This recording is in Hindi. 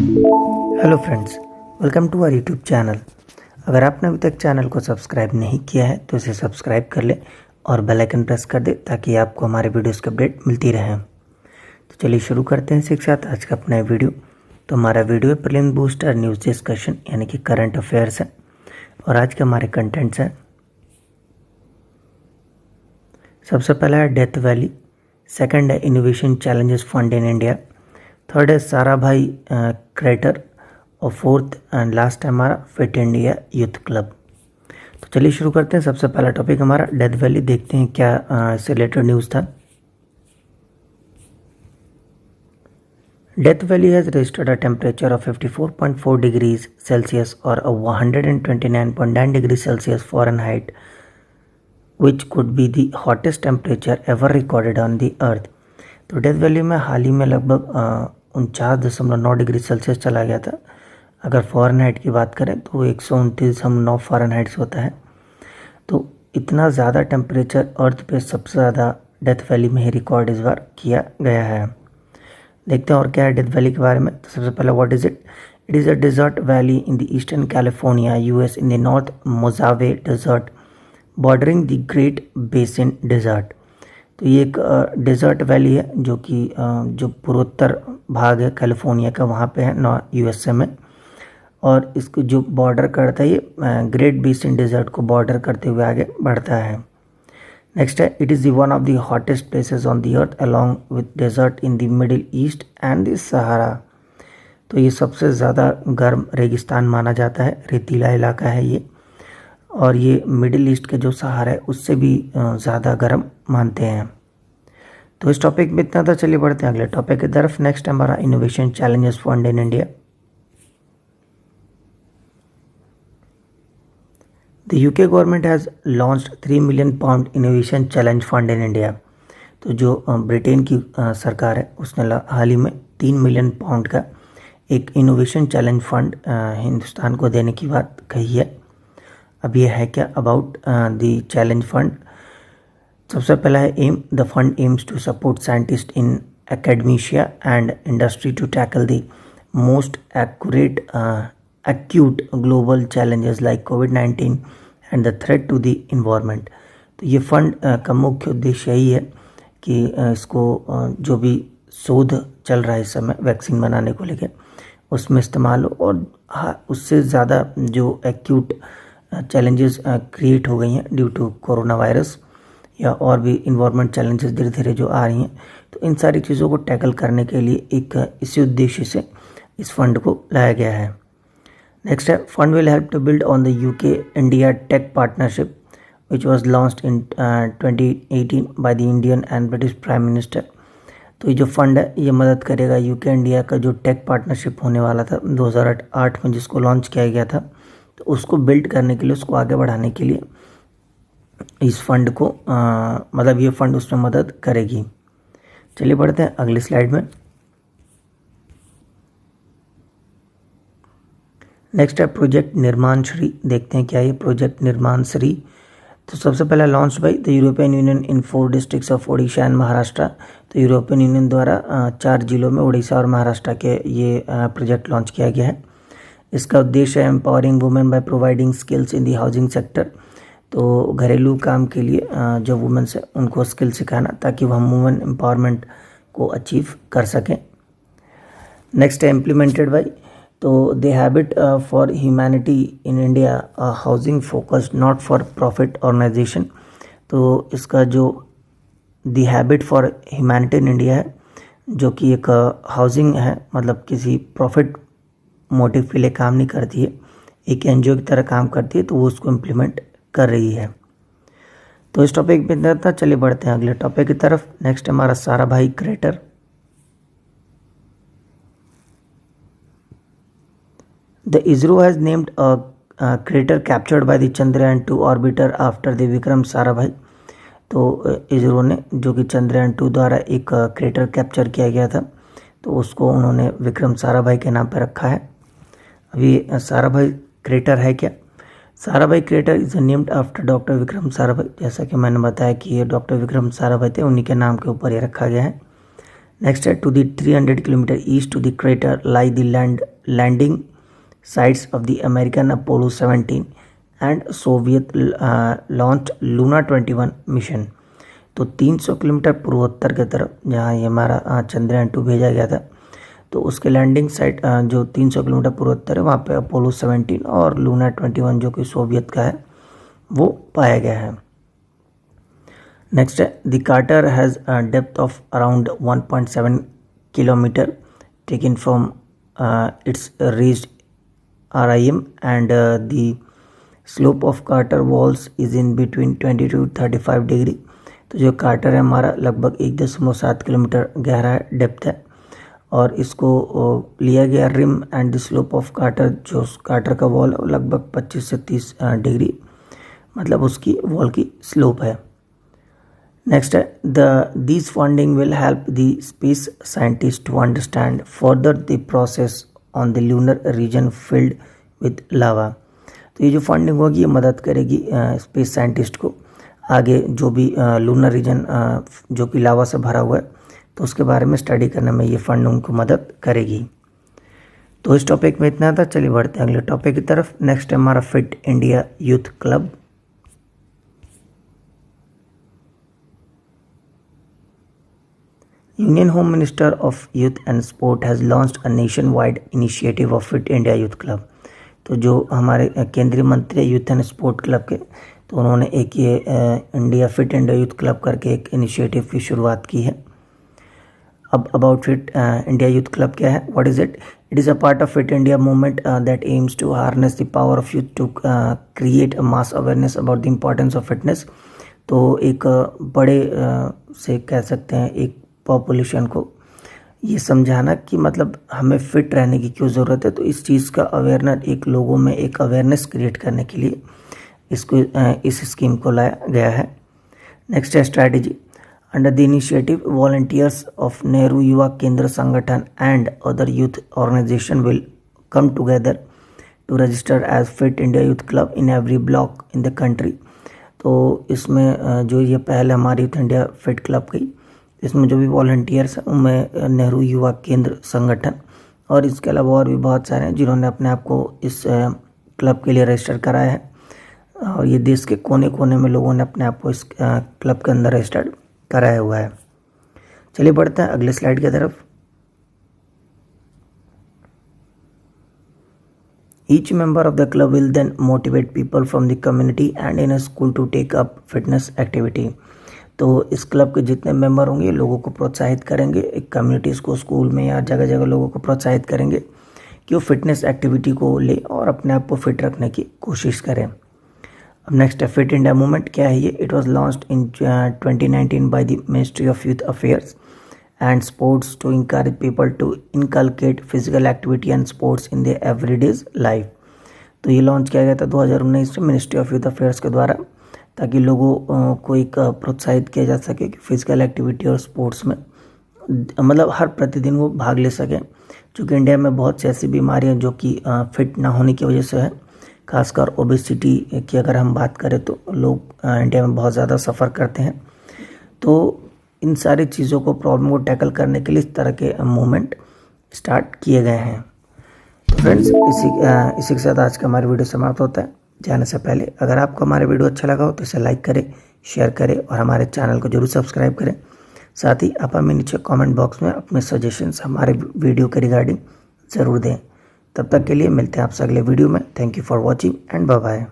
Hello friends, welcome to our YouTube channel. अगर आपने अभी तक चैनल को सब्सक्राइब नहीं किया है तो इसे सब्सक्राइब कर ले और बेल आइकन प्रेस कर दे ताकि आपको हमारे वीडियोस की अपडेट मिलती रहे। तो चलिए शुरू करते हैं इसी के साथ आज का अपना वीडियो। तो हमारा वीडियो है प्रीलिम बूस्टर न्यूज़ डिस्कशन यानी कि करंट अफेयर्स है और आज के हमारे कंटेंट्स हैं। सबसे पहला है डेथ वैली, सेकंड है innovation challenges fund in India, third है साराभाई क्रेटर और फोर्थ एंड लास्ट है हमारा फिट इंडिया यूथ क्लब। तो चलिए शुरू करते हैं। सबसे पहला टॉपिक हमारा डेथ वैली, देखते हैं क्या इससे रिलेटेड न्यूज़ था। Death valley has registered a temperature of 54.4 degrees Celsius और 129.9 degree Celsius Fahrenheit which could be the hottest temperature ever recorded on the अर्थ। तो डेथ वैली में हाल ही में लगभग 49.9 डिग्री सेल्सियस चला गया था। अगर फ़ारेनहाइट की बात करें तो 129.9 फ़ारेनहाइट होता है। तो इतना ज़्यादा टेम्परेचर अर्थ पे सबसे ज़्यादा डेथ वैली में ही रिकॉर्ड इस बार किया गया है। देखते हैं और क्या है डेथ वैली के बारे में। तो सबसे पहले what is it? It is a desert valley in the eastern California US in the north Mojave Desert bordering the Great Basin Desert. तो ये एक डेजर्ट वैली है जो कि जो पूर्वोत्तर भाग है कैलिफोर्निया का वहाँ पे है यूएसए में, और इसको जो बॉर्डर करता है ये ग्रेट बेसिन डेजर्ट को बॉर्डर करते हुए आगे बढ़ता है। नेक्स्ट है it is the one of the hottest places on the earth along with desert in the Middle East and the Sahara. तो ये सबसे ज़्यादा गर्म रेगिस्तान माना जाता है, रेतीला इलाका है ये, और ये मिडिल ईस्ट के जो सहारा है उससे भी ज़्यादा गर्म मानते हैं। तो इस टॉपिक में इतना था। चलिए बढ़ते हैं अगले टॉपिक की तरफ। नेक्स्ट हमारा innovation challenges fund in India. The UK government has launched 3 million pound innovation challenge fund in India. तो जो ब्रिटेन की सरकार है उसने हाल ही में 3 मिलियन पाउंड का एक इनोवेशन चैलेंज फंड हिंदुस्तान को देने की बात कही है। अब ये है क्या अबाउट द चैलेंज फंड। सबसे पहला है aim. The fund aims to support scientist in academia and industry to tackle the most acute global challenges like COVID-19 and the threat to the environment। तो ये फंड का मुख्य उद्देश्य यही है कि इसको जो भी शोध चल रहा है इस समय वैक्सीन बनाने को लेकर उसमें इस्तेमाल हो, और उससे ज़्यादा जो एक्यूट चैलेंजेस क्रिएट हो गई हैं ड्यू टू कोरोना वायरस या और भी इन्वायरमेंट चैलेंजेस धीरे धीरे जो आ रही हैं, तो इन सारी चीज़ों को टैकल करने के लिए एक इसी उद्देश्य से इस फंड को लाया गया है। नेक्स्ट है fund will help to build on the UK India tech partnership which was launched in 2018 by the Indian and British prime minister. तो ये जो फंड है ये मदद करेगा यूके इंडिया का जो टेक पार्टनरशिप होने वाला था 2008 में जिसको लॉन्च किया गया था, तो उसको बिल्ड करने के लिए, उसको आगे बढ़ाने के लिए इस फंड को मतलब ये फंड उसमें मदद करेगी। चलिए बढ़ते हैं अगली स्लाइड में। नेक्स्ट है प्रोजेक्ट निर्माण श्री। देखते हैं क्या ये प्रोजेक्ट निर्माण श्री। तो सबसे पहला launch by the European union in 4 districts of Odisha and Maharashtra. तो यूरोपियन यूनियन द्वारा 4 जिलों में उड़ीसा और महाराष्ट्र के ये प्रोजेक्ट लॉन्च किया गया है। इसका उद्देश्य है empowering women by providing skills in the housing sector. तो घरेलू काम के लिए जो वुमेन्स है उनको स्किल सिखाना ताकि वह वुमेन एम्पावरमेंट को अचीव कर सकें। नेक्स्ट है इम्प्लीमेंटेड बाई तो the habit for humanity in India housing focused not for profit organisation. तो इसका जो the habit for humanity in India है जो कि एक हाउसिंग है, मतलब किसी प्रॉफिट मोटिव के लिए काम नहीं करती है, एक एनजीओ की तरह काम करती है, तो वो उसको इम्प्लीमेंट कर रही है। तो इस टॉपिक पे इतना था। चलिए बढ़ते हैं अगले टॉपिक की तरफ। नेक्स्ट हमारा Sarabhai crater. The ISRO has named a crater captured by the Chandrayaan-2 orbiter after the Vikram Sarabhai. तो इसरो ने जो कि चंद्रयान 2 द्वारा एक क्रेटर कैप्चर किया गया था, तो उसको उन्होंने विक्रम साराभाई के नाम पर रखा है। अभी साराभाई क्रेटर है क्या? Sarabhai crater is named after doctor Vikram Sarabhai. जैसा कि मैंने बताया कि ये डॉक्टर विक्रम साराभाई थे, उन्हीं के नाम के ऊपर ये रखा गया है। नेक्स्ट है to the 300 kilometre east to the crater lie the landing sites of the American Apollo 17 and Soviet launched Luna 21 mission। तो 300 किलोमीटर पूर्वोत्तर की तरफ जहाँ ये हमारा चंद्रयान 2 भेजा गया था, तो उसके लैंडिंग साइट जो 300 किलोमीटर पूर्वोत्तर है वहाँ पे अपोलो 17 और लूना 21 जो कि सोवियत का है वो पाया गया है। नेक्स्ट है the crater has depth of around 1.7 kilometre taken from its reached RIM and the slope of Carter walls is in between 20 to 35 degree. तो जो कार्टर है हमारा लगभग 1.7 किलोमीटर गहरा डेप्थ है और इसको लिया गया rim and the slope of crater, जो कार्टर का वॉल है लगभग 25 से 30 डिग्री मतलब उसकी वॉल की स्लोप है। नेक्स्ट है this funding will help the space scientist to understand further the process on the lunar region filled with lava. तो ये जो फंडिंग होगी ये मदद करेगी स्पेस साइंटिस्ट को आगे जो भी लूनर रीजन जो कि लावा से भरा हुआ है तो उसके बारे में स्टडी करने में ये फंड उनको मदद करेगी। तो इस टॉपिक में इतना था, चलिए बढ़ते हैं अगले टॉपिक की तरफ। नेक्स्ट है हमारा fit India Youth club. Union Home Minister of Youth and Sport has launched a nationwide initiative of Fit India Youth Club। तो जो हमारे केंद्रीय मंत्री यूथ एंड स्पोर्ट क्लब के, तो उन्होंने एक ये India Fit India Youth Club करके एक इनिशिएटिव की शुरुआत की है। अब about Fit India Youth Club क्या है, what is it? It is a part of Fit India movement that aims to harness the power of youth to create a mass awareness about the importance of fitness. तो एक बड़े से कह सकते हैं एक पॉपुलेशन को ये समझाना कि मतलब हमें फिट रहने की क्यों ज़रूरत है। तो इस चीज़ का अवेयरनेस एक लोगों में एक अवेयरनेस क्रिएट करने के लिए इसको इस स्कीम को लाया गया है। नेक्स्ट है strategy. Under the initiative volunteers of Nehru Yuva Kendra Sangathan and other youth organisation will come together to register as Fit India Youth Club in every block in the country. तो इसमें जो ये पहले हमारी यूथ इंडिया फिट क्लब की, इसमें जो भी वॉलंटियर्स हैं उनमें नेहरू युवा केंद्र संगठन और इसके अलावा और भी बहुत सारे हैं जिन्होंने अपने आप को इस क्लब के लिए रजिस्टर कराया है और ये देश के कोने कोने में लोगों ने अपने आप को इस क्लब के अंदर रजिस्टर्ड कराया हुआ है। चलिए बढ़ते हैं अगले स्लाइड की तरफ। Each member of the club will then motivate people from the community and in a school to take up fitness activity। तो इस क्लब के जितने मेंबर होंगे लोगों को प्रोत्साहित करेंगे, एक कम्युनिटीज़ को स्कूल में या जगह जगह लोगों को प्रोत्साहित करेंगे कि वो फिटनेस एक्टिविटी को ले और अपने आप को फिट रखने की कोशिश करें। अब नेक्स्ट है फिट इंडिया मूवमेंट क्या है ये? It was launched in 2019 by the Ministry of Youth Affairs and Sports to encourage people to inculcate physical activity and sports in their everyday life. तो ये लॉन्च किया गया था 2019 में मिनिस्ट्री ऑफ यूथ अफेयर्स के द्वारा, ताकि लोगों को एक प्रोत्साहित किया जा सके कि फिजिकल एक्टिविटी और स्पोर्ट्स में मतलब हर प्रतिदिन वो भाग ले सकें। क्योंकि इंडिया में बहुत सी ऐसी बीमारियां जो कि फिट ना होने की वजह से है, खासकर ओबेसिटी की अगर हम बात करें तो लोग इंडिया में बहुत ज़्यादा सफ़र करते हैं। तो इन सारी चीज़ों को प्रॉब्लम को टैकल करने के लिए इस तरह के मूवमेंट स्टार्ट किए गए हैं। तो फ्रेंड्स इसी के साथ आज का हमारा वीडियो समाप्त होता है। जाने से पहले अगर आपको हमारा वीडियो अच्छा लगा हो तो इसे लाइक करें, शेयर करें और हमारे चैनल को जरूर सब्सक्राइब करें। साथ ही आप हमें नीचे कमेंट बॉक्स में अपने सजेशंस हमारे वीडियो के रिगार्डिंग ज़रूर दें। तब तक के लिए मिलते हैं आपसे अगले वीडियो में। Thank you for watching and bye bye.